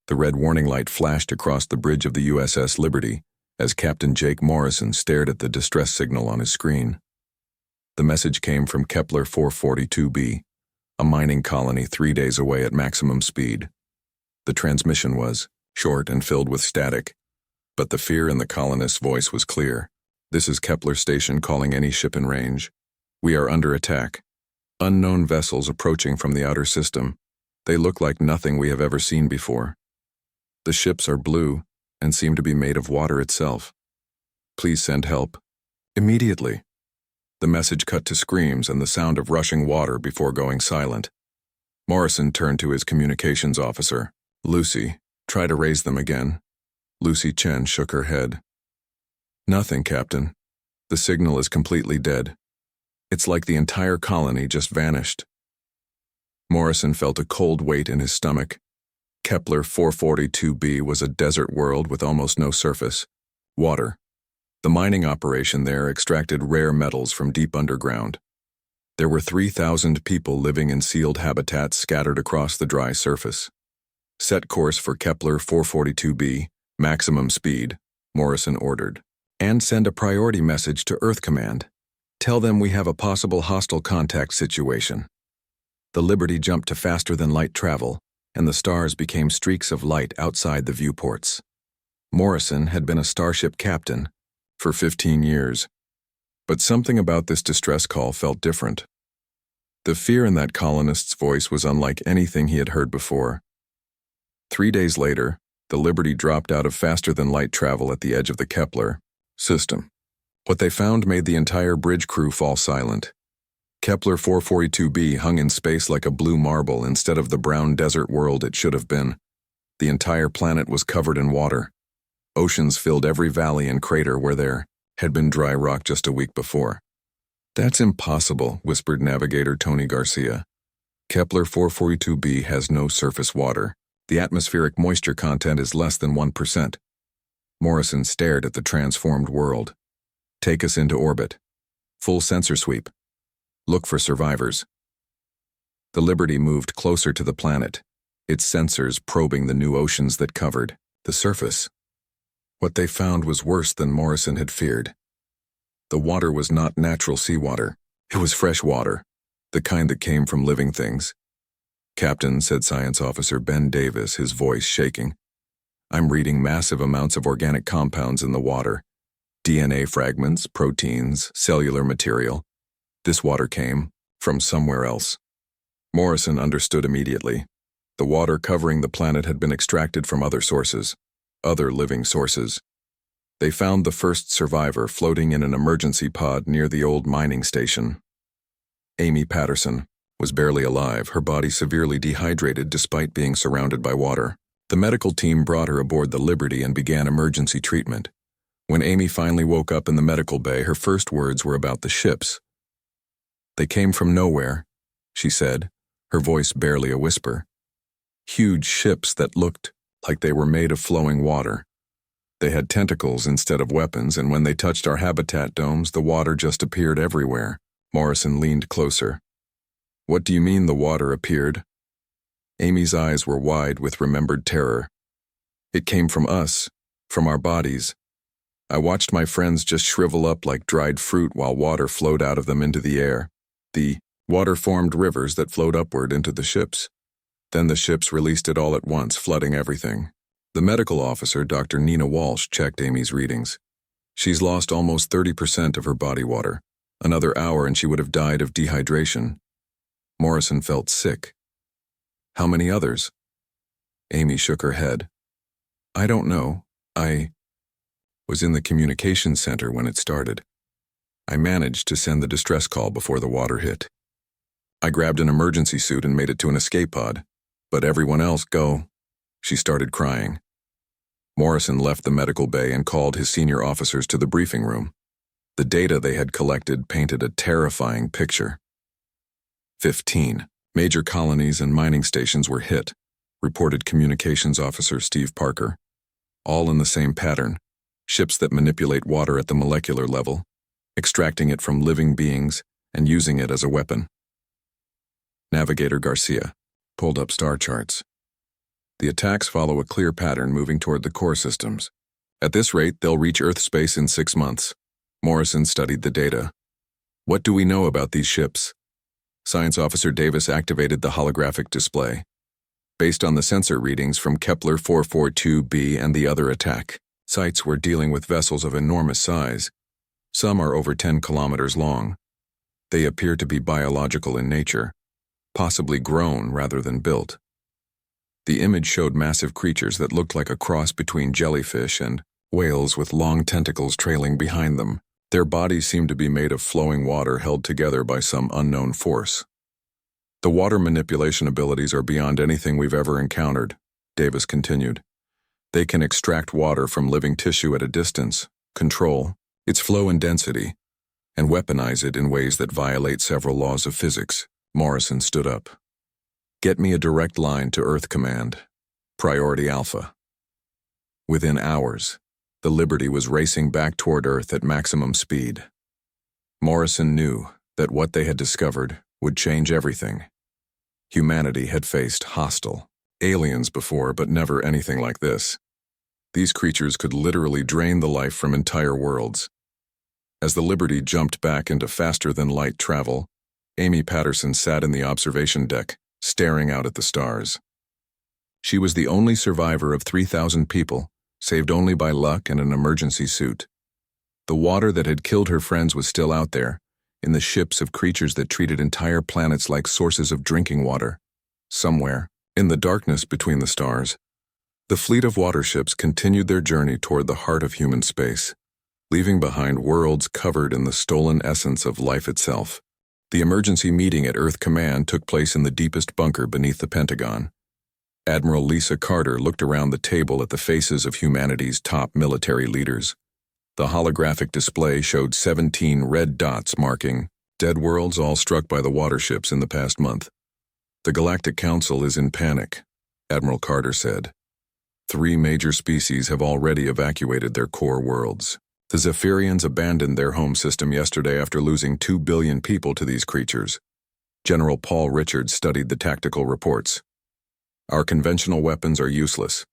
The red warning light flashed across the bridge of the USS Liberty as Captain Jake Morrison stared at the distress signal on his screen. The message came from Kepler 442b, a mining colony 3 days away at maximum speed. The transmission was short and filled with static, but the fear in the colonist's voice was clear. "This is Kepler Station calling any ship in range. We are under attack. Unknown vessels approaching from the outer system. They look like nothing we have ever seen before. The ships are blue and seem to be made of water itself. Please send help. Immediately." The message cut to screams and the sound of rushing water before going silent. Morrison turned to his communications officer. "Lucy, try to raise them again." Lucy Chen shook her head. "Nothing, Captain. The signal is completely dead. It's like the entire colony just vanished." Morrison felt a cold weight in his stomach. Kepler 442b was a desert world with almost no surface. Water. The mining operation there extracted rare metals from deep underground. There were 3,000 people living in sealed habitats scattered across the dry surface. "Set course for Kepler 442b, maximum speed," Morrison ordered. "And send a priority message to Earth Command. Tell them we have a possible hostile contact situation." The Liberty jumped to faster-than-light travel, and the stars became streaks of light outside the viewports. Morrison had been a starship captain for 15 years, but something about this distress call felt different. The fear in that colonist's voice was unlike anything he had heard before. 3 days later, the Liberty dropped out of faster-than-light travel at the edge of the Kepler system. What they found made the entire bridge crew fall silent. Kepler 442b hung in space like a blue marble instead of the brown desert world it should have been. The entire planet was covered in water. Oceans filled every valley and crater where there had been dry rock just a week before. "That's impossible," whispered navigator Tony Garcia. "Kepler 442b has no surface water. The atmospheric moisture content is less than 1%. Morrison stared at the transformed world. "Take us into orbit. Full sensor sweep. Look for survivors." The Liberty moved closer to the planet, its sensors probing the new oceans that covered the surface. What they found was worse than Morrison had feared. The water was not natural seawater. It was fresh water, the kind that came from living things. "Captain," said Science Officer Ben Davis, his voice shaking, "I'm reading massive amounts of organic compounds in the water. DNA fragments, proteins, cellular material. This water came from somewhere else." Morrison understood immediately. The water covering the planet had been extracted from other sources. Other living sources. They found the first survivor floating in an emergency pod near the old mining station. Amy Patterson was barely alive, her body severely dehydrated despite being surrounded by water. The medical team brought her aboard the Liberty and began emergency treatment. When Amy finally woke up in the medical bay, her first words were about the ships. "They came from nowhere," she said, her voice barely a whisper. "Huge ships that looked like they were made of flowing water. They had tentacles instead of weapons, and when they touched our habitat domes, the water just appeared everywhere." Morrison leaned closer. "What do you mean the water appeared?" Amy's eyes were wide with remembered terror. "It came from us, from our bodies. I watched my friends just shrivel up like dried fruit while water flowed out of them into the air. The water formed rivers that flowed upward into the ships. Then the ships released it all at once, flooding everything." The medical officer, Dr. Nina Walsh, checked Amy's readings. "She's lost almost 30% of her body water. Another hour and she would have died of dehydration." Morrison felt sick. "How many others?" Amy shook her head. "I don't know. I was in the communications center when it started. I managed to send the distress call before the water hit. I grabbed an emergency suit and made it to an escape pod. But everyone else, go." She started crying. Morrison left the medical bay and called his senior officers to the briefing room. The data they had collected painted a terrifying picture. 15 major colonies and mining stations were hit, reported Communications Officer Steve Parker. All in the same pattern, ships that manipulate water at the molecular level, extracting it from living beings and using it as a weapon. Navigator Garcia pulled up star charts. The attacks follow a clear pattern moving toward the core systems. At this rate, they'll reach Earth space in 6 months. Morrison studied the data. What do we know about these ships? Science Officer Davis activated the holographic display. Based on the sensor readings from Kepler 442b and the other attack sites, we're dealing with vessels of enormous size. Some are over 10 kilometers long. They appear to be biological in nature, possibly grown rather than built. The image showed massive creatures that looked like a cross between jellyfish and whales with long tentacles trailing behind them. Their bodies seemed to be made of flowing water held together by some unknown force. The water manipulation abilities are beyond anything we've ever encountered, Davis continued. They can extract water from living tissue at a distance, control its flow and density, and weaponize it in ways that violate several laws of physics. Morrison stood up. Get me a direct line to Earth Command. Priority Alpha. Within hours, the Liberty was racing back toward Earth at maximum speed. Morrison knew that what they had discovered would change everything. Humanity had faced hostile aliens before, but never anything like this. These creatures could literally drain the life from entire worlds. As the Liberty jumped back into faster-than-light travel, Amy Patterson sat in the observation deck, staring out at the stars. She was the only survivor of 3,000 people, saved only by luck and an emergency suit. The water that had killed her friends was still out there, in the ships of creatures that treated entire planets like sources of drinking water. Somewhere, in the darkness between the stars, the fleet of water ships continued their journey toward the heart of human space, leaving behind worlds covered in the stolen essence of life itself. The emergency meeting at Earth Command took place in the deepest bunker beneath the Pentagon. Admiral Lisa Carter looked around the table at the faces of humanity's top military leaders. The holographic display showed 17 red dots marking dead worlds, all struck by the water ships in the past month. The Galactic Council is in panic, Admiral Carter said. 3 major species have already evacuated their core worlds. The Zephyrians abandoned their home system yesterday after losing 2 billion people to these creatures. General Paul Richards studied the tactical reports. Our conventional weapons are useless.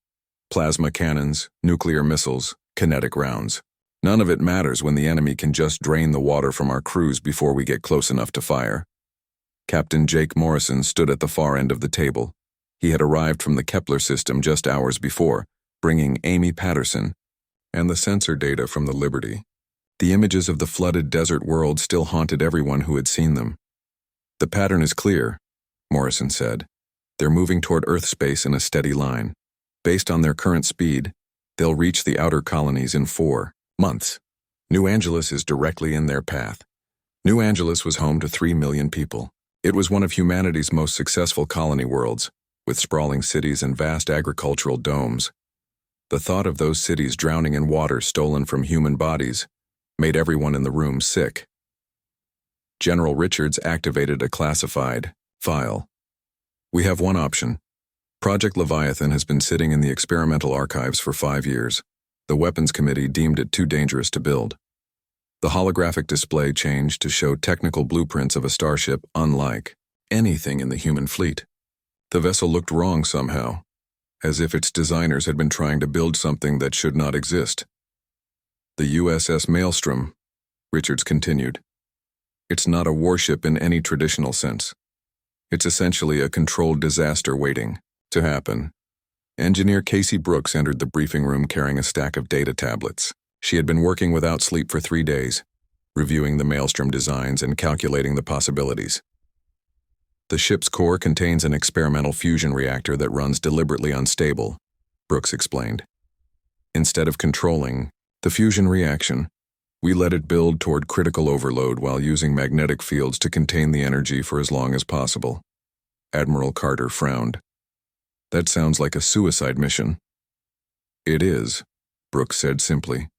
Plasma cannons, nuclear missiles, kinetic rounds. None of it matters when the enemy can just drain the water from our crews before we get close enough to fire. Captain Jake Morrison stood at the far end of the table. He had arrived from the Kepler system just hours before, bringing Amy Patterson and the sensor data from the Liberty. The images of the flooded desert world still haunted everyone who had seen them. The pattern is clear, Morrison said. They're moving toward Earth space in a steady line. Based on their current speed, they'll reach the outer colonies in 4 months. New Angeles is directly in their path. New Angeles was home to 3 million people. It was one of humanity's most successful colony worlds, with sprawling cities and vast agricultural domes. The thought of those cities drowning in water stolen from human bodies made everyone in the room sick. General Richards activated a classified file. We have one option. Project Leviathan has been sitting in the experimental archives for 5 years. The Weapons Committee deemed it too dangerous to build. The holographic display changed to show technical blueprints of a starship unlike anything in the human fleet. The vessel looked wrong somehow, as if its designers had been trying to build something that should not exist. The USS Maelstrom, Richards continued. It's not a warship in any traditional sense. It's essentially a controlled disaster waiting to happen. Engineer Casey Brooks entered the briefing room carrying a stack of data tablets. She had been working without sleep for 3 days, reviewing the Maelstrom designs and calculating the possibilities. The ship's core contains an experimental fusion reactor that runs deliberately unstable, Brooks explained. Instead of controlling the fusion reaction, we let it build toward critical overload while using magnetic fields to contain the energy for as long as possible. Admiral Carter frowned. That sounds like a suicide mission. It is, Brooks said simply.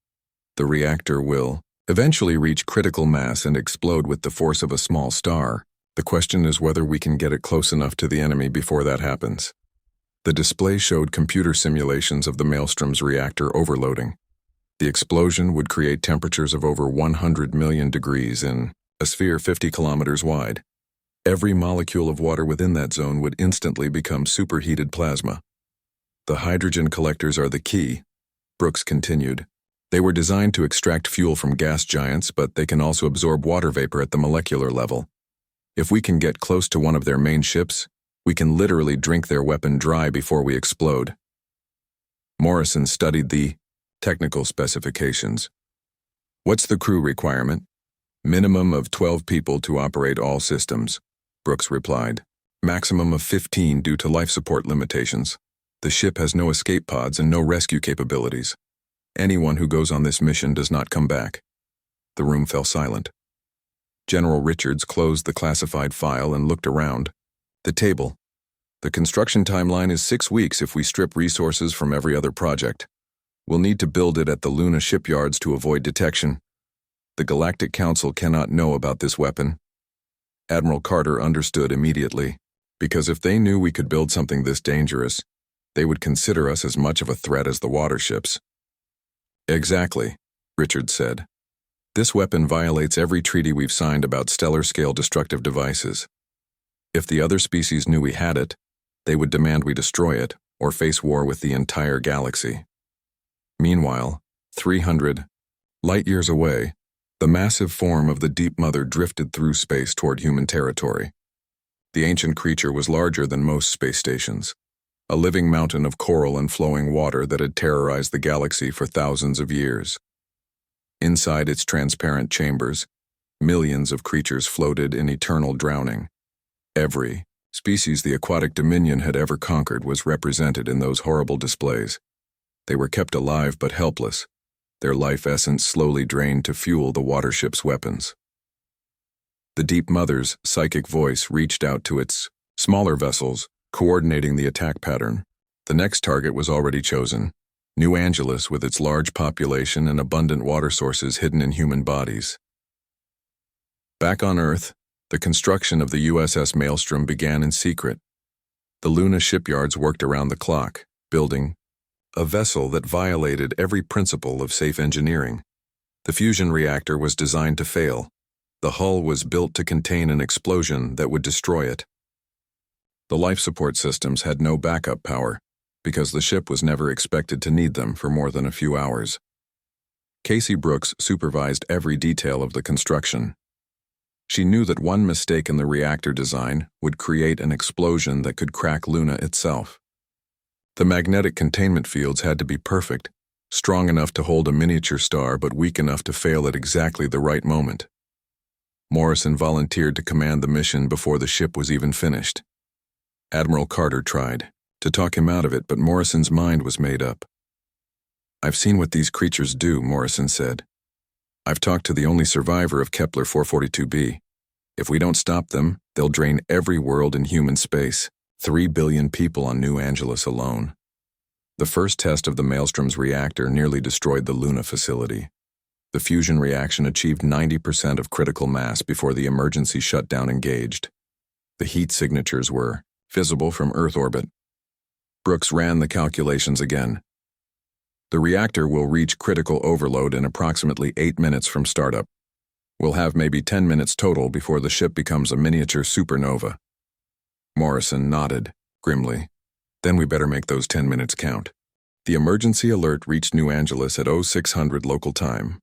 The reactor will eventually reach critical mass and explode with the force of a small star. The question is whether we can get it close enough to the enemy before that happens. The display showed computer simulations of the Maelstrom's reactor overloading. The explosion would create temperatures of over 100 million degrees in a sphere 50 kilometers wide. Every molecule of water within that zone would instantly become superheated plasma. The hydrogen collectors are the key, Brooks continued. They were designed to extract fuel from gas giants, but they can also absorb water vapor at the molecular level. If we can get close to one of their main ships, we can literally drink their weapon dry before we explode. Morrison studied the technical specifications. What's the crew requirement? Minimum of 12 people to operate all systems, Brooks replied. Maximum of 15 due to life support limitations. The ship has no escape pods and no rescue capabilities. Anyone who goes on this mission does not come back. The room fell silent. General Richards closed the classified file and looked around. The table. The construction timeline is 6 weeks if we strip resources from every other project. We'll need to build it at the Luna shipyards to avoid detection. The Galactic Council cannot know about this weapon. Admiral Carter understood immediately, because if they knew we could build something this dangerous, they would consider us as much of a threat as the water ships. Exactly, Richards said. This weapon violates every treaty we've signed about stellar-scale destructive devices. If the other species knew we had it, they would demand we destroy it or face war with the entire galaxy. Meanwhile, 300 light-years away, the massive form of the Deep Mother drifted through space toward human territory. The ancient creature was larger than most space stations, a living mountain of coral and flowing water that had terrorized the galaxy for thousands of years. Inside its transparent chambers, millions of creatures floated in eternal drowning. Every species the aquatic dominion had ever conquered was represented in those horrible displays. They were kept alive but helpless, their life essence slowly drained to fuel the water ship's weapons. The Deep Mother's psychic voice reached out to its smaller vessels, coordinating the attack pattern. The next target was already chosen, New Angeles with its large population and abundant water sources hidden in human bodies. Back on Earth, the construction of the USS Maelstrom began in secret. The Luna shipyards worked around the clock, building a vessel that violated every principle of safe engineering. The fusion reactor was designed to fail. The hull was built to contain an explosion that would destroy it. The life support systems had no backup power, because the ship was never expected to need them for more than a few hours. Casey Brooks supervised every detail of the construction. She knew that one mistake in the reactor design would create an explosion that could crack Luna itself. The magnetic containment fields had to be perfect, strong enough to hold a miniature star but weak enough to fail at exactly the right moment. Morrison volunteered to command the mission before the ship was even finished. Admiral Carter tried to talk him out of it, but Morrison's mind was made up. "I've seen what these creatures do," Morrison said. "I've talked to the only survivor of Kepler 442b. If we don't stop them, they'll drain every world in human space, 3 billion people on New Angeles alone." The first test of the Maelstrom's reactor nearly destroyed the Luna facility. The fusion reaction achieved 90% of critical mass before the emergency shutdown engaged. The heat signatures were visible from Earth orbit. Brooks ran the calculations again. The reactor will reach critical overload in approximately 8 minutes from startup. We'll have maybe 10 minutes total before the ship becomes a miniature supernova. Morrison nodded, grimly. Then we better make those 10 minutes count. The emergency alert reached New Angeles at 0600 local time.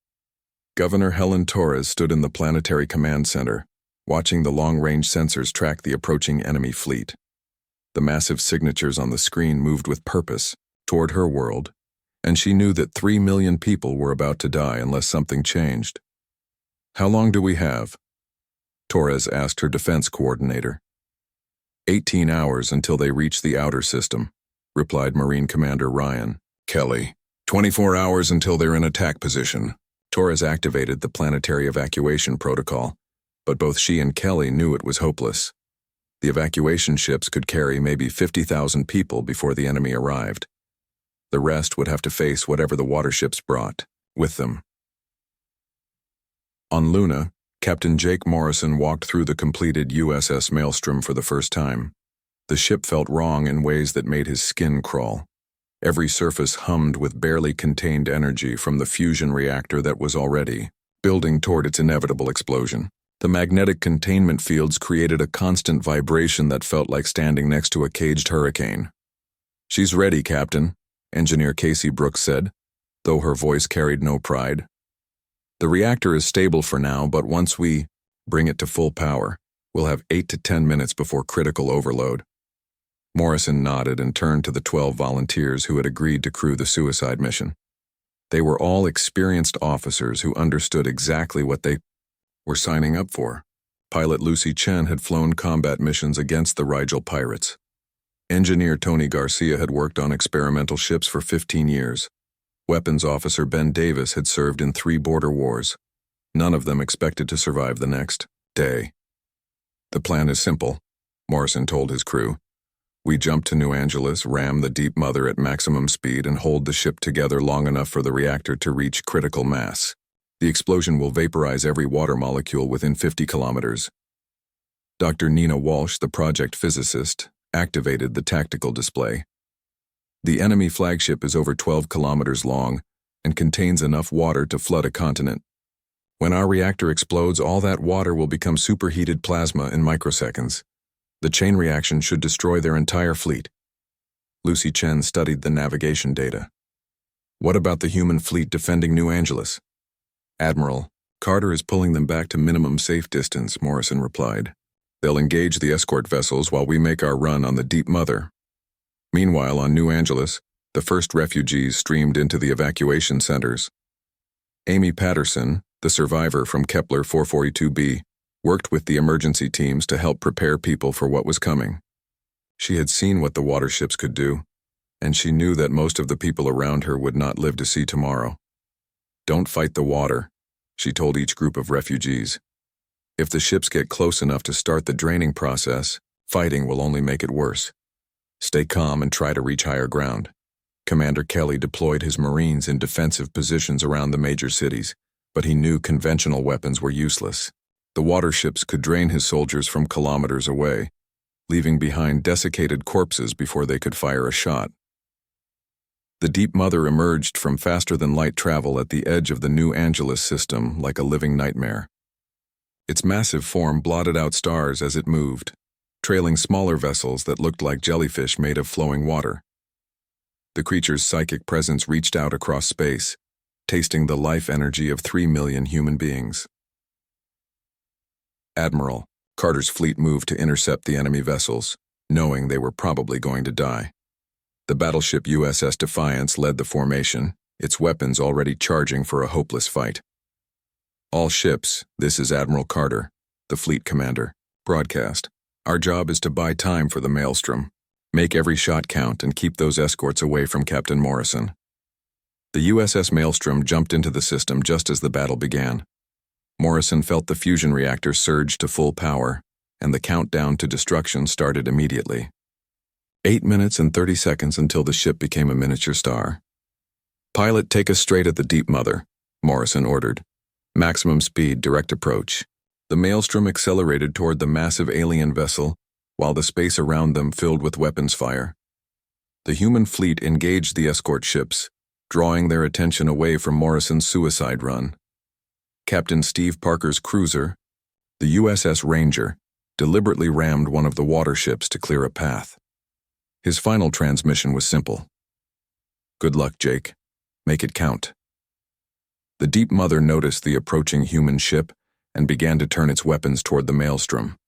Governor Helen Torres stood in the Planetary Command Center, watching the long-range sensors track the approaching enemy fleet. The massive signatures on the screen moved with purpose toward her world, and she knew that 3 million people were about to die unless something changed. "How long do we have?" Torres asked her defense coordinator. 18 hours until they reach the outer system, replied Marine Commander Ryan. "Kelly, 24 hours until they're in attack position." Torres activated the planetary evacuation protocol, but both she and Kelly knew it was hopeless. The evacuation ships could carry maybe 50,000 people before the enemy arrived. The rest would have to face whatever the water ships brought with them. On Luna, Captain Jake Morrison walked through the completed USS Maelstrom for the first time. The ship felt wrong in ways that made his skin crawl. Every surface hummed with barely contained energy from the fusion reactor that was already building toward its inevitable explosion. The magnetic containment fields created a constant vibration that felt like standing next to a caged hurricane. "She's ready, Captain," Engineer Casey Brooks said, though her voice carried no pride. "The reactor is stable for now, but once we bring it to full power, we'll have 8 to 10 minutes before critical overload." Morrison nodded and turned to the 12 volunteers who had agreed to crew the suicide mission. They were all experienced officers who understood exactly what they were signing up for. Pilot Lucy Chen had flown combat missions against the Rigel pirates. Engineer Tony Garcia had worked on experimental ships for 15 years. Weapons Officer Ben Davis had served in 3 border wars. None of them expected to survive the next day. "The plan is simple," Morrison told his crew. "We jump to New Angeles, ram the Deep Mother at maximum speed, and hold the ship together long enough for the reactor to reach critical mass. The explosion will vaporize every water molecule within 50 kilometers. Dr. Nina Walsh, the project physicist, activated the tactical display. The enemy flagship is over 12 kilometers long and contains enough water to flood a continent. When our reactor explodes, all that water will become superheated plasma in microseconds. The chain reaction should destroy their entire fleet." Lucy Chen studied the navigation data. "What about the human fleet defending New Angeles?" "Admiral, Carter is pulling them back to minimum safe distance," Morrison replied. "They'll engage the escort vessels while we make our run on the Deep Mother." Meanwhile, on New Angeles, the first refugees streamed into the evacuation centers. Amy Patterson, the survivor from Kepler 442b, worked with the emergency teams to help prepare people for what was coming. She had seen what the water ships could do, and she knew that most of the people around her would not live to see tomorrow. "Don't fight the water," she told each group of refugees. "If the ships get close enough to start the draining process, fighting will only make it worse. Stay calm and try to reach higher ground." Commander Kelly deployed his Marines in defensive positions around the major cities, but he knew conventional weapons were useless. The water ships could drain his soldiers from kilometers away, leaving behind desiccated corpses before they could fire a shot. The Deep Mother emerged from faster-than-light travel at the edge of the New Angeles system like a living nightmare. Its massive form blotted out stars as it moved, trailing smaller vessels that looked like jellyfish made of flowing water. The creature's psychic presence reached out across space, tasting the life energy of 3 million human beings. "Admiral, Carter's fleet moved to intercept the enemy vessels, knowing they were probably going to die. The battleship USS Defiance led the formation, its weapons already charging for a hopeless fight. All ships, this is Admiral Carter, the fleet commander, broadcast. Our job is to buy time for the Maelstrom. Make every shot count and keep those escorts away from Captain Morrison." The USS Maelstrom jumped into the system just as the battle began. Morrison felt the fusion reactor surge to full power, and the countdown to destruction started immediately. 8 minutes and 30 seconds until the ship became a miniature star. "Pilot, take us straight at the Deep Mother," Morrison ordered. "Maximum speed, direct approach." The Maelstrom accelerated toward the massive alien vessel, while the space around them filled with weapons fire. The human fleet engaged the escort ships, drawing their attention away from Morrison's suicide run. Captain Steve Parker's cruiser, the USS Ranger, deliberately rammed one of the water ships to clear a path. His final transmission was simple. "Good luck, Jake. Make it count." The Deep Mother noticed the approaching human ship and began to turn its weapons toward the Maelstrom.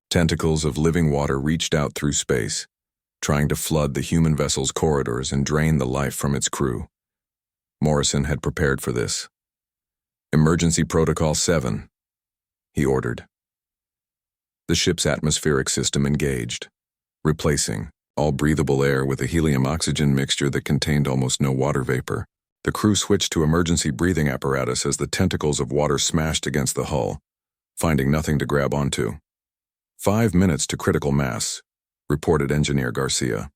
Tentacles of living water reached out through space, trying to flood the human vessel's corridors and drain the life from its crew. Morrison had prepared for this. "Emergency Protocol 7, he ordered. The ship's atmospheric system engaged, replacing all breathable air with a helium-oxygen mixture that contained almost no water vapor. The crew switched to emergency breathing apparatus as the tentacles of water smashed against the hull, finding nothing to grab onto. 5 minutes to critical mass, reported Engineer Garcia.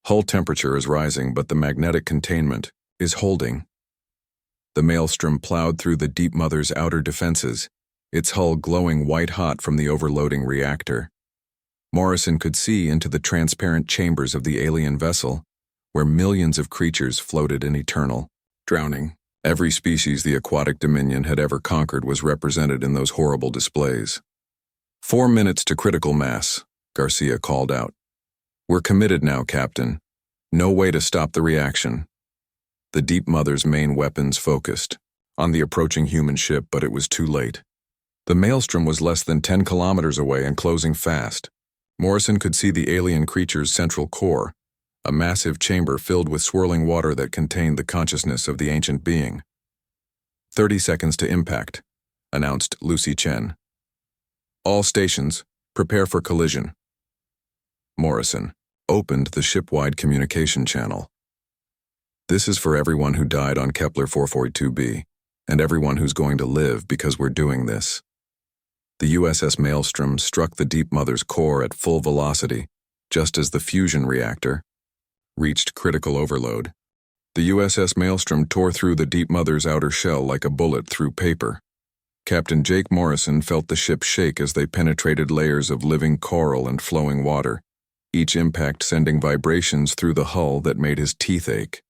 Hull temperature is rising, but the magnetic containment is holding. The Maelstrom plowed through the Deep Mother's outer defenses, its hull glowing white-hot from the overloading reactor. Morrison could see into the transparent chambers of the alien vessel, where millions of creatures floated in eternal drowning. Every species the aquatic dominion had ever conquered was represented in those horrible displays. 4 minutes to critical mass, Garcia called out. We're committed now, Captain. No way to stop the reaction. The Deep Mother's main weapons focused on the approaching human ship, but it was too late. The maelstrom was less than 10 kilometers away and closing fast. Morrison could see the alien creature's central core, a massive chamber filled with swirling water that contained the consciousness of the ancient being. 30 seconds to impact, announced Lucy Chen. All stations, prepare for collision. Morrison opened the ship-wide communication channel. This is for everyone who died on Kepler 442b, and everyone who's going to live because we're doing this. The USS Maelstrom struck the Deep Mother's core at full velocity, just as the fusion reactor reached critical overload. The USS Maelstrom tore through the Deep Mother's outer shell like a bullet through paper. Captain Jake Morrison felt the ship shake as they penetrated layers of living coral and flowing water, each impact sending vibrations through the hull that made his teeth ache.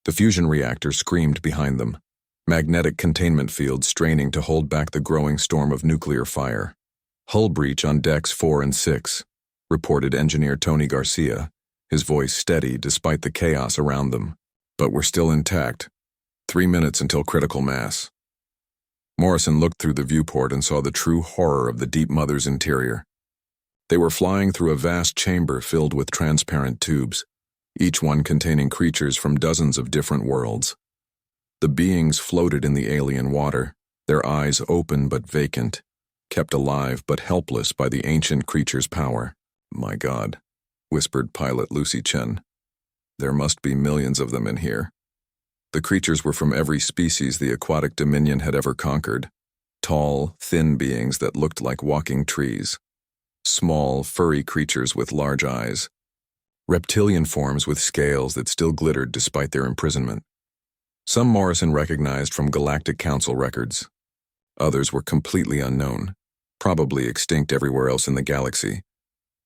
The fusion reactor screamed behind them, magnetic containment fields straining to hold back the growing storm of nuclear fire. Hull breach on decks 4 and 6, reported engineer Tony Garcia, his voice steady despite the chaos around them. But we're still intact. 3 minutes until critical mass. Morrison looked through the viewport and saw the true horror of the Deep Mother's interior. They were flying through a vast chamber filled with transparent tubes, each one containing creatures from dozens of different worlds. The beings floated in the alien water, their eyes open but vacant, kept alive but helpless by the ancient creature's power. "My God," whispered pilot Lucy Chen. "There must be millions of them in here." The creatures were from every species the aquatic dominion had ever conquered. Tall, thin beings that looked like walking trees. Small, furry creatures with large eyes. Reptilian forms with scales that still glittered despite their imprisonment. Some Morrison recognized from Galactic Council records. Others were completely unknown, probably extinct everywhere else in the galaxy.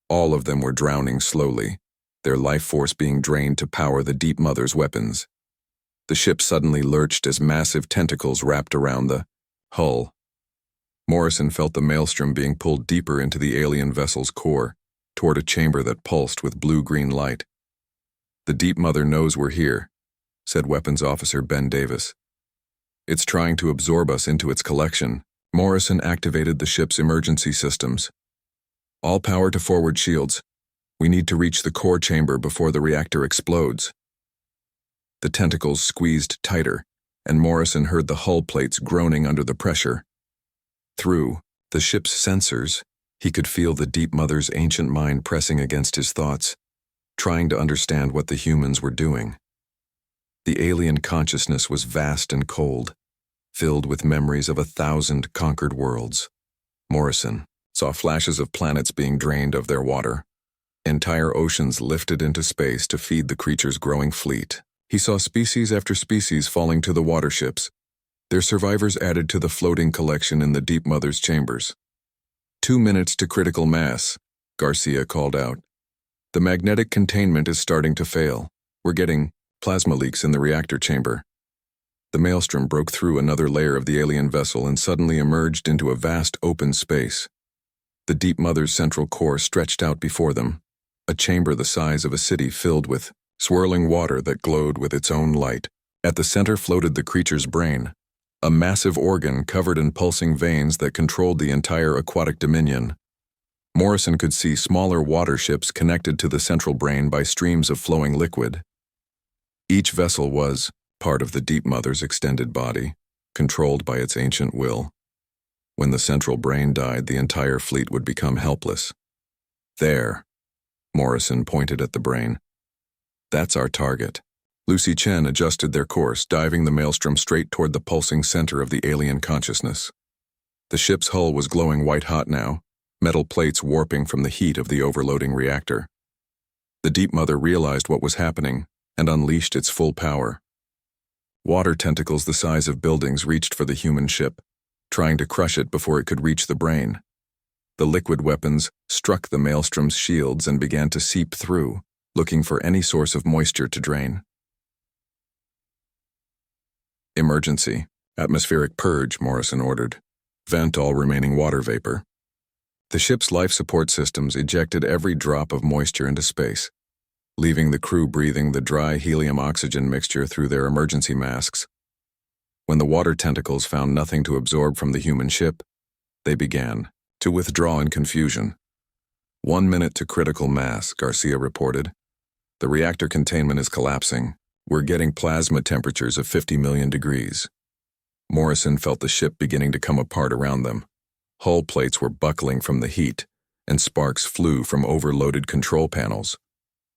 All of them were drowning slowly, their life force being drained to power the Deep Mother's weapons. The ship suddenly lurched as massive tentacles wrapped around the hull. Morrison felt the maelstrom being pulled deeper into the alien vessel's core, toward a chamber that pulsed with blue-green light. "The Deep Mother knows we're here," said Weapons Officer Ben Davis. "It's trying to absorb us into its collection." Morrison activated the ship's emergency systems. "All power to forward shields. We need to reach the core chamber before the reactor explodes." The tentacles squeezed tighter, and Morrison heard the hull plates groaning under the pressure. Through the ship's sensors, he could feel the Deep Mother's ancient mind pressing against his thoughts, trying to understand what the humans were doing. The alien consciousness was vast and cold, filled with memories of 1,000 conquered worlds. Morrison saw flashes of planets being drained of their water. Entire oceans lifted into space to feed the creature's growing fleet. He saw species after species falling to the waterships, their survivors added to the floating collection in the Deep Mother's chambers. 2 minutes to critical mass, Garcia called out. "The magnetic containment is starting to fail. We're getting plasma leaks in the reactor chamber." The maelstrom broke through another layer of the alien vessel and suddenly emerged into a vast open space. The Deep Mother's central core stretched out before them, a chamber the size of a city filled with swirling water that glowed with its own light. At the center floated the creature's brain, a massive organ covered in pulsing veins that controlled the entire aquatic dominion. Morrison could see smaller water ships connected to the central brain by streams of flowing liquid. Each vessel was part of the Deep Mother's extended body, controlled by its ancient will. When the central brain died, the entire fleet would become helpless. "There," Morrison pointed at the brain. "That's our target." Lucy Chen adjusted their course, diving the maelstrom straight toward the pulsing center of the alien consciousness. The ship's hull was glowing white-hot now, metal plates warping from the heat of the overloading reactor. The Deep Mother realized what was happening and unleashed its full power. Water tentacles the size of buildings reached for the human ship, trying to crush it before it could reach the brain. The liquid weapons struck the maelstrom's shields and began to seep through, looking for any source of moisture to drain. "Emergency. Atmospheric purge," Morrison ordered. "Vent all remaining water vapor." The ship's life support systems ejected every drop of moisture into space, leaving the crew breathing the dry helium-oxygen mixture through their emergency masks. When the water tentacles found nothing to absorb from the human ship, they began to withdraw in confusion. 1 minute to critical mass, Garcia reported. The reactor containment is collapsing. We're getting plasma temperatures of 50 million degrees. Morrison felt the ship beginning to come apart around them. Hull plates were buckling from the heat, and sparks flew from overloaded control panels.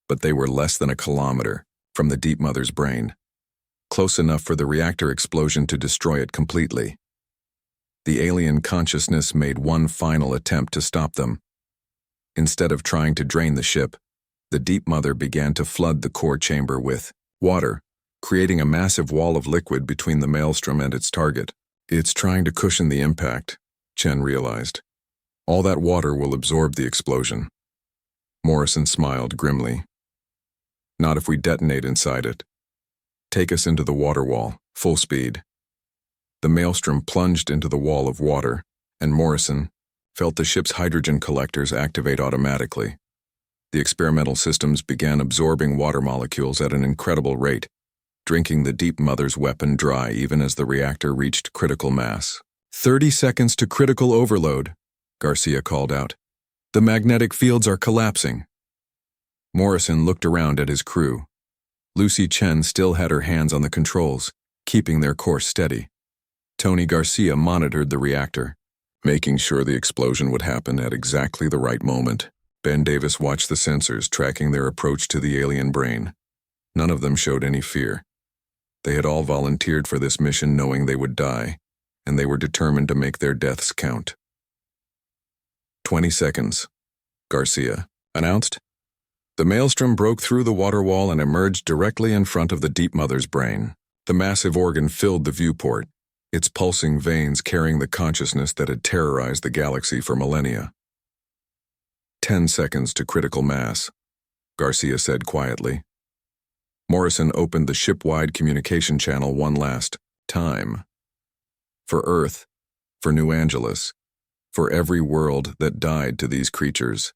But they were less than a kilometer from the Deep Mother's brain, close enough for the reactor explosion to destroy it completely. The alien consciousness made one final attempt to stop them. Instead of trying to drain the ship, the Deep Mother began to flood the core chamber with water, creating a massive wall of liquid between the maelstrom and its target. It's trying to cushion the impact, Chen realized. All that water will absorb the explosion. Morrison smiled grimly. Not if we detonate inside it. Take us into the water wall, full speed. The maelstrom plunged into the wall of water, and Morrison felt the ship's hydrogen collectors activate automatically. The experimental systems began absorbing water molecules at an incredible rate, drinking the Deep Mother's weapon dry even as the reactor reached critical mass. 30 seconds to critical overload, Garcia called out. The magnetic fields are collapsing. Morrison looked around at his crew. Lucy Chen still had her hands on the controls, keeping their course steady. Tony Garcia monitored the reactor, making sure the explosion would happen at exactly the right moment. Ben Davis watched the sensors tracking their approach to the alien brain. None of them showed any fear. They had all volunteered for this mission knowing they would die, and they were determined to make their deaths count. 20 seconds, Garcia announced. The maelstrom broke through the water wall and emerged directly in front of the Deep Mother's brain. The massive organ filled the viewport, its pulsing veins carrying the consciousness that had terrorized the galaxy for millennia. 10 seconds to critical mass, Garcia said quietly. Morrison opened the ship-wide communication channel one last time. For Earth, for New Angeles, for every world that died to these creatures.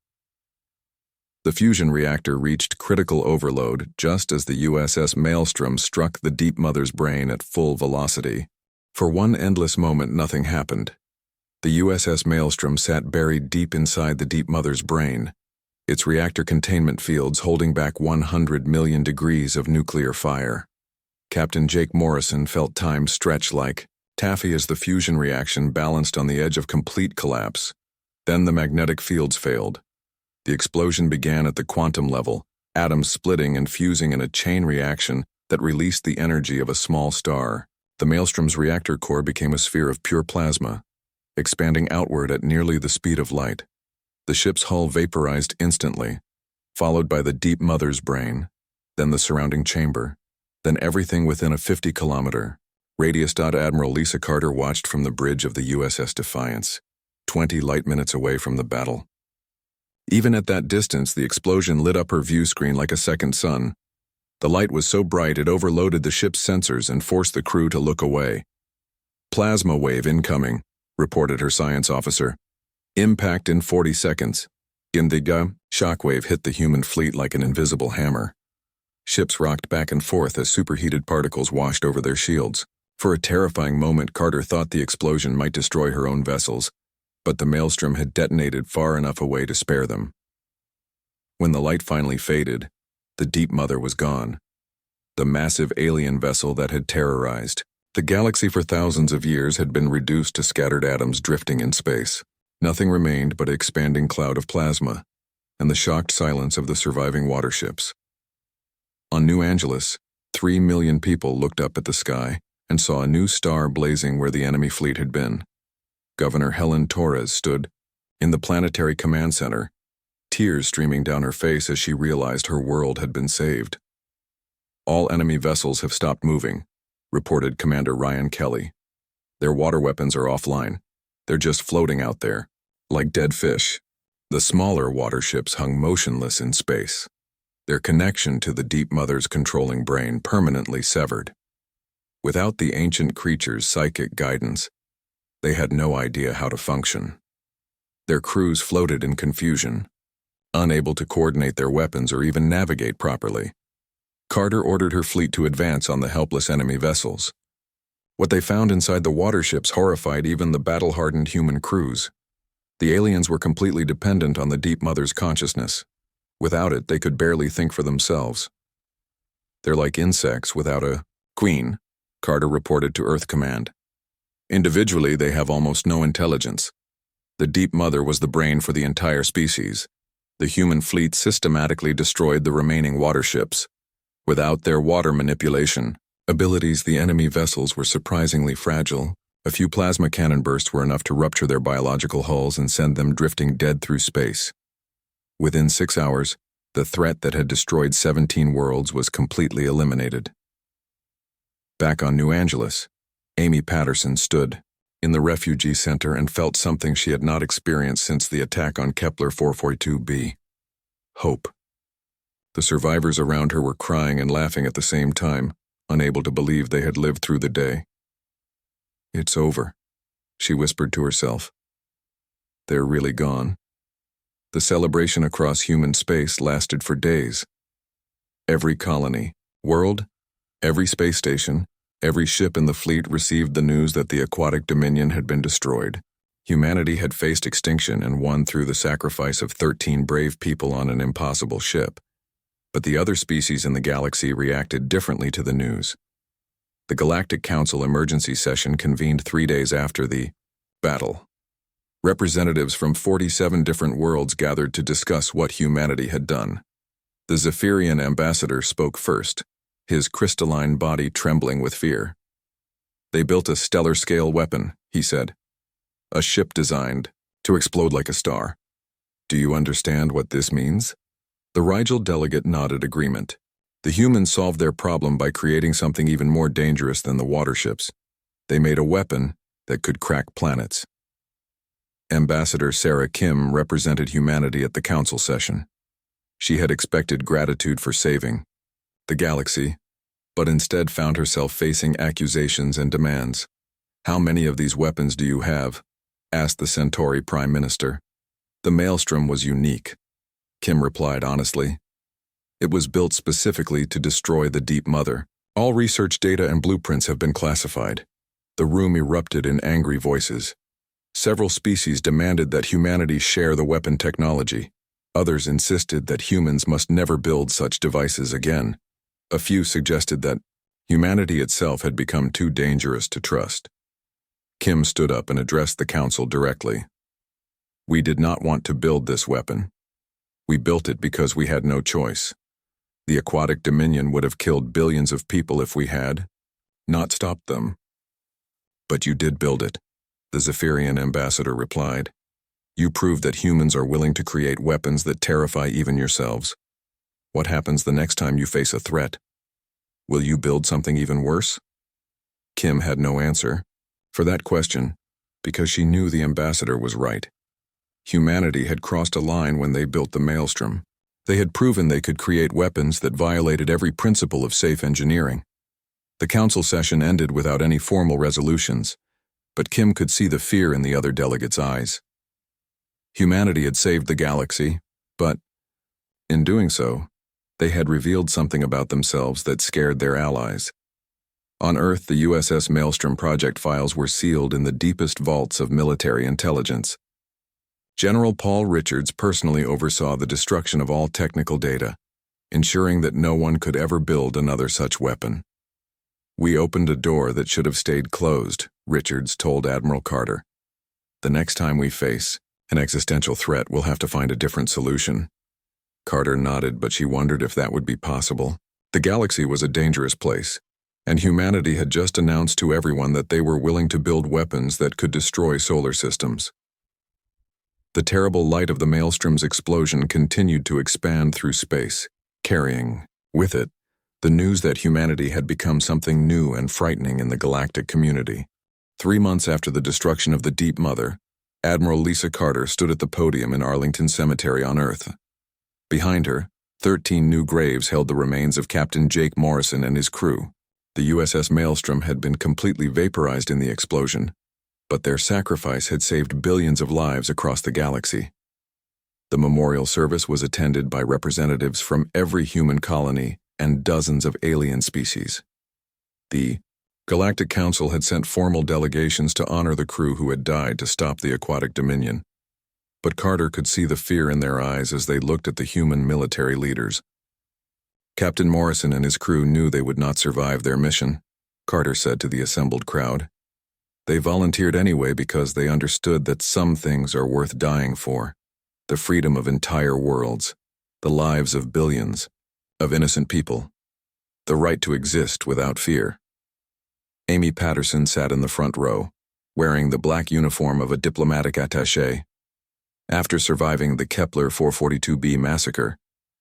The fusion reactor reached critical overload just as the USS Maelstrom struck the Deep Mother's brain at full velocity. For one endless moment, nothing happened. The USS Maelstrom sat buried deep inside the Deep Mother's brain, its reactor containment fields holding back 100 million degrees of nuclear fire. Captain Jake Morrison felt time stretch like taffy as the fusion reaction balanced on the edge of complete collapse. Then the magnetic fields failed. The explosion began at the quantum level, atoms splitting and fusing in a chain reaction that released the energy of a small star. The Maelstrom's reactor core became a sphere of pure plasma, expanding outward at nearly the speed of light. The ship's hull vaporized instantly, followed by the Deep Mother's brain, then the surrounding chamber, then everything within a 50-kilometer radius. Admiral Lisa Carter watched from the bridge of the USS Defiance, 20 light minutes away from the battle. Even at that distance, the explosion lit up her view screen like a second sun. The light was so bright it overloaded the ship's sensors and forced the crew to look away. Plasma wave incoming, reported her science officer. Impact in 40 seconds. Gindiga, shockwave hit the human fleet like an invisible hammer. Ships rocked back and forth as superheated particles washed over their shields. For a terrifying moment, Carter thought the explosion might destroy her own vessels, but the Maelstrom had detonated far enough away to spare them. When the light finally faded, the Deep Mother was gone. The massive alien vessel that had terrorized the galaxy for thousands of years had been reduced to scattered atoms drifting in space. Nothing remained but an expanding cloud of plasma and the shocked silence of the surviving waterships. On New Angeles, 3 million people looked up at the sky and saw a new star blazing where the enemy fleet had been. Governor Helen Torres stood in the Planetary Command Center, tears streaming down her face as she realized her world had been saved. All enemy vessels have stopped moving, reported Commander Ryan Kelly. Their water weapons are offline. They're just floating out there, like dead fish. The smaller waterships hung motionless in space, their connection to the Deep Mother's controlling brain permanently severed. Without the ancient creature's psychic guidance, they had no idea how to function. Their crews floated in confusion, unable to coordinate their weapons or even navigate properly. Carter ordered her fleet to advance on the helpless enemy vessels. What they found inside the water ships horrified even the battle-hardened human crews. The aliens were completely dependent on the Deep Mother's consciousness. Without it, they could barely think for themselves. They're like insects without a queen, Carter reported to Earth Command. Individually, they have almost no intelligence. The Deep Mother was the brain for the entire species. The human fleet systematically destroyed the remaining water ships. Without their water manipulation abilities, the enemy vessels were surprisingly fragile. A few plasma cannon bursts were enough to rupture their biological hulls and send them drifting dead through space. Within 6 hours, the threat that had destroyed 17 worlds was completely eliminated. Back on New Angeles, Amy Patterson stood in the refugee center and felt something she had not experienced since the attack on Kepler 442b. Hope. The survivors around her were crying and laughing at the same time, unable to believe they had lived through the day. "It's over," she whispered to herself. "They're really gone." The celebration across human space lasted for days. Every colony, world, every space station, every ship in the fleet received the news that the aquatic dominion had been destroyed. Humanity had faced extinction and won through the sacrifice of 13 brave people on an impossible ship. But the other species in the galaxy reacted differently to the news. The Galactic Council emergency session convened 3 days after the battle. Representatives from 47 different worlds gathered to discuss what humanity had done. The Zephyrian ambassador spoke first, his crystalline body trembling with fear. "They built a stellar-scale weapon," he said. "A ship designed to explode like a star. Do you understand what this means?" The Rigel delegate nodded agreement. The humans solved their problem by creating something even more dangerous than the water ships. They made a weapon that could crack planets. Ambassador Sarah Kim represented humanity at the council session. She had expected gratitude for saving the galaxy, but instead found herself facing accusations and demands. "How many of these weapons do you have?" asked the Centauri Prime Minister. "The Maelstrom was unique," Kim replied honestly. "It was built specifically to destroy the Deep Mother. All research data and blueprints have been classified." The room erupted in angry voices. Several species demanded that humanity share the weapon technology. Others insisted that humans must never build such devices again. A few suggested that humanity itself had become too dangerous to trust. Kim stood up and addressed the council directly. "We did not want to build this weapon. We built it because we had no choice. The aquatic dominion would have killed billions of people if we had not stopped them." "But you did build it," the Zephyrian ambassador replied. "You proved that humans are willing to create weapons that terrify even yourselves. What happens the next time you face a threat? Will you build something even worse?" Kim had no answer for that question, because she knew the ambassador was right. Humanity had crossed a line when they built the Maelstrom. They had proven they could create weapons that violated every principle of safe engineering. The council session ended without any formal resolutions, but Kim could see the fear in the other delegates' eyes. Humanity had saved the galaxy, but, in doing so, they had revealed something about themselves that scared their allies. On Earth, the USS Maelstrom project files were sealed in the deepest vaults of military intelligence. General Paul Richards personally oversaw the destruction of all technical data, ensuring that no one could ever build another such weapon. "We opened a door that should have stayed closed," Richards told Admiral Carter. "The next time we face an existential threat, we'll have to find a different solution." Carter nodded, but she wondered if that would be possible. The galaxy was a dangerous place, and humanity had just announced to everyone that they were willing to build weapons that could destroy solar systems. The terrible light of the Maelstrom's explosion continued to expand through space, carrying, with it, the news that humanity had become something new and frightening in the galactic community. 3 months after the destruction of the Deep Mother, Admiral Lisa Carter stood at the podium in Arlington Cemetery on Earth. Behind her, 13 new graves held the remains of Captain Jake Morrison and his crew. The USS Maelstrom had been completely vaporized in the explosion, but their sacrifice had saved billions of lives across the galaxy. The memorial service was attended by representatives from every human colony and dozens of alien species. The Galactic Council had sent formal delegations to honor the crew who had died to stop the aquatic dominion. But Carter could see the fear in their eyes as they looked at the human military leaders. Captain Morrison and his crew knew they would not survive their mission, Carter said to the assembled crowd. They volunteered anyway because they understood that some things are worth dying for. The freedom of entire worlds, the lives of billions, of innocent people, the right to exist without fear. Amy Patterson sat in the front row, wearing the black uniform of a diplomatic attaché. After surviving the Kepler 442b massacre,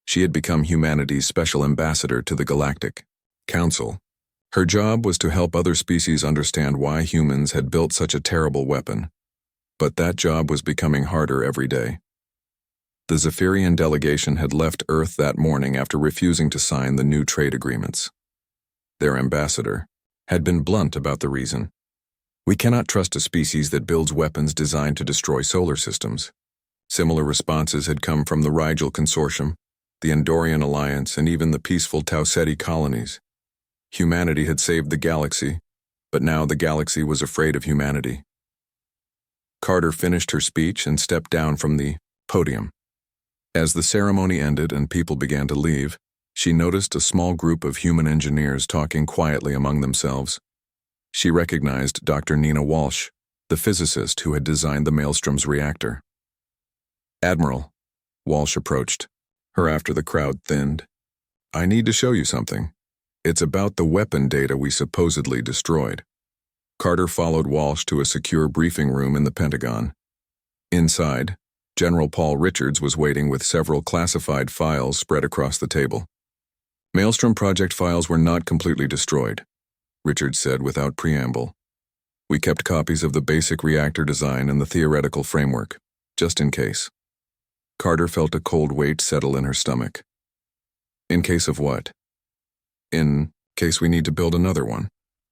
she had become humanity's special ambassador to the Galactic Council. Her job was to help other species understand why humans had built such a terrible weapon. But that job was becoming harder every day. The Zephyrian delegation had left Earth that morning after refusing to sign the new trade agreements. Their ambassador had been blunt about the reason. We cannot trust a species that builds weapons designed to destroy solar systems. Similar responses had come from the Rigel Consortium, the Andorian Alliance, and even the peaceful Tau Ceti colonies. Humanity had saved the galaxy, but now the galaxy was afraid of humanity. Carter finished her speech and stepped down from the podium. As the ceremony ended and people began to leave, she noticed a small group of human engineers talking quietly among themselves. She recognized Dr. Nina Walsh, the physicist who had designed the Maelstrom's reactor. "Admiral," Walsh approached her after the crowd thinned. "I need to show you something. It's about the weapon data we supposedly destroyed." Carter followed Walsh to a secure briefing room in the Pentagon. Inside, General Paul Richards was waiting with several classified files spread across the table. "Maelstrom project files were not completely destroyed," Richards said without preamble. "We kept copies of the basic reactor design and the theoretical framework, just in case." Carter felt a cold weight settle in her stomach. "In case of what?" "In case we need to build another one,"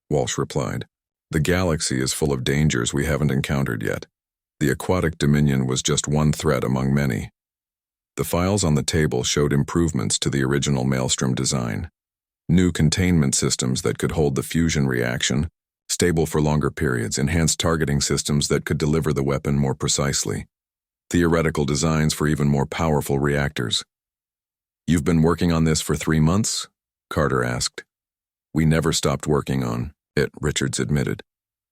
Walsh replied. "The galaxy is full of dangers we haven't encountered yet. The aquatic dominion was just one threat among many." The files on the table showed improvements to the original Maelstrom design. New containment systems that could hold the fusion reaction, stable for longer periods, enhanced targeting systems that could deliver the weapon more precisely, theoretical designs for even more powerful reactors. "You've been working on this for 3 months?" Carter asked. "We never stopped working on it," Richards admitted.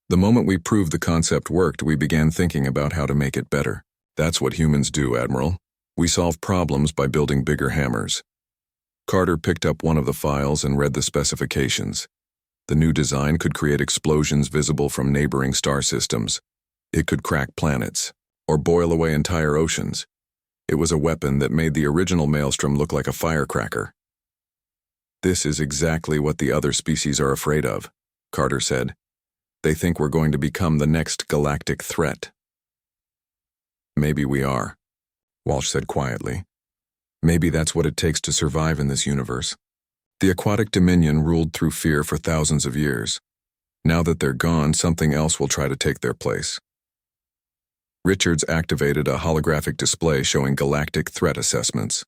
"The moment we proved the concept worked, we began thinking about how to make it better. That's what humans do, Admiral. We solve problems by building bigger hammers." Carter picked up one of the files and read the specifications. The new design could create explosions visible from neighboring star systems. It could crack planets, or boil away entire oceans. It was a weapon that made the original Maelstrom look like a firecracker. "This is exactly what the other species are afraid of," Carter said. "They think we're going to become the next galactic threat." "Maybe we are," Walsh said quietly. "Maybe that's what it takes to survive in this universe. The aquatic dominion ruled through fear for thousands of years. Now that they're gone, something else will try to take their place." Richards activated a holographic display showing galactic threat assessments.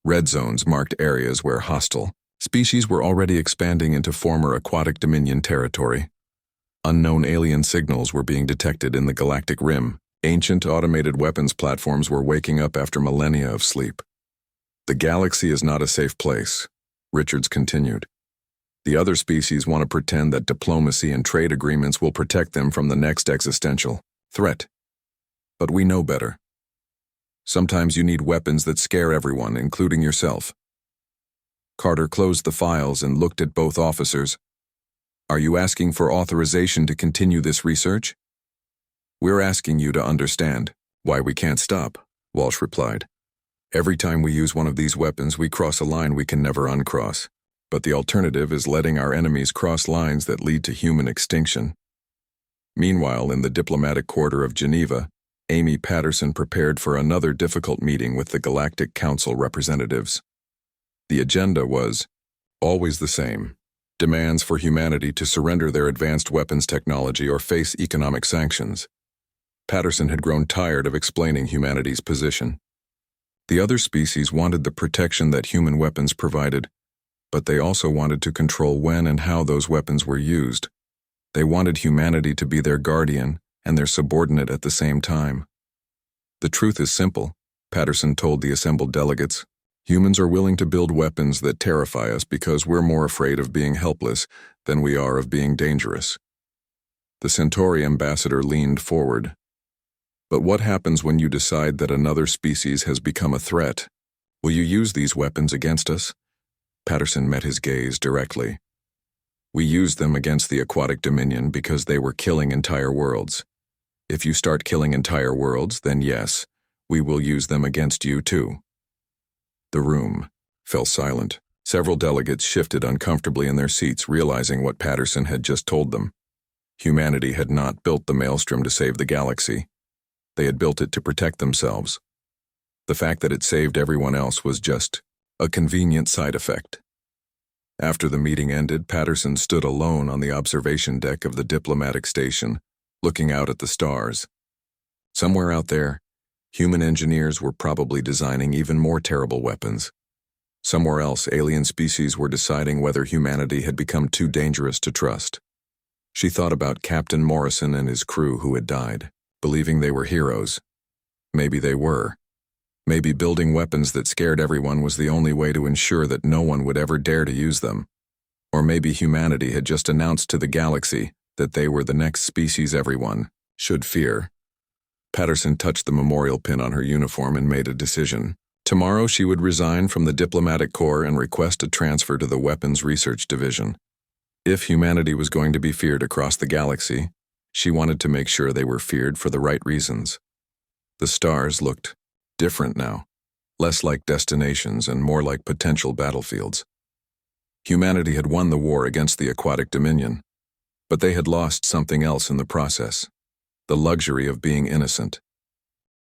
Red zones marked areas where hostile species were already expanding into former aquatic dominion territory. Unknown alien signals were being detected in the galactic rim. Ancient automated weapons platforms were waking up after millennia of sleep. "The galaxy is not a safe place," Richards continued. "The other species want to pretend that diplomacy and trade agreements will protect them from the next existential threat. But we know better. Sometimes you need weapons that scare everyone, including yourself." Carter closed the files and looked at both officers. "Are you asking for authorization to continue this research?" "We're asking you to understand why we can't stop," Walsh replied. "Every time we use one of these weapons, we cross a line we can never uncross. But the alternative is letting our enemies cross lines that lead to human extinction." Meanwhile, in the diplomatic quarter of Geneva, Amy Patterson prepared for another difficult meeting with the Galactic Council representatives. The agenda was always the same: demands for humanity to surrender their advanced weapons technology or face economic sanctions. Patterson had grown tired of explaining humanity's position. The other species wanted the protection that human weapons provided, but they also wanted to control when and how those weapons were used. They wanted humanity to be their guardian and their subordinate at the same time. The truth is simple, Patterson told the assembled delegates. Humans are willing to build weapons that terrify us because we're more afraid of being helpless than we are of being dangerous. The Centauri ambassador leaned forward. But what happens when you decide that another species has become a threat? Will you use these weapons against us? Patterson met his gaze directly. We used them against the aquatic dominion because they were killing entire worlds. If you start killing entire worlds, then yes, we will use them against you too. The room fell silent. Several delegates shifted uncomfortably in their seats, realizing what Patterson had just told them. Humanity had not built the Maelstrom to save the galaxy. They had built it to protect themselves. The fact that it saved everyone else was just a convenient side effect. After the meeting ended, Patterson stood alone on the observation deck of the diplomatic station, looking out at the stars. Somewhere out there, human engineers were probably designing even more terrible weapons. Somewhere else, alien species were deciding whether humanity had become too dangerous to trust. She thought about Captain Morrison and his crew who had died, believing they were heroes. Maybe they were. Maybe building weapons that scared everyone was the only way to ensure that no one would ever dare to use them. Or maybe humanity had just announced to the galaxy that they were the next species everyone should fear. Patterson touched the memorial pin on her uniform and made a decision. Tomorrow she would resign from the diplomatic corps and request a transfer to the Weapons Research Division. If humanity was going to be feared across the galaxy, she wanted to make sure they were feared for the right reasons. The stars looked different now, less like destinations and more like potential battlefields. Humanity had won the war against the aquatic dominion, but they had lost something else in the process: the luxury of being innocent.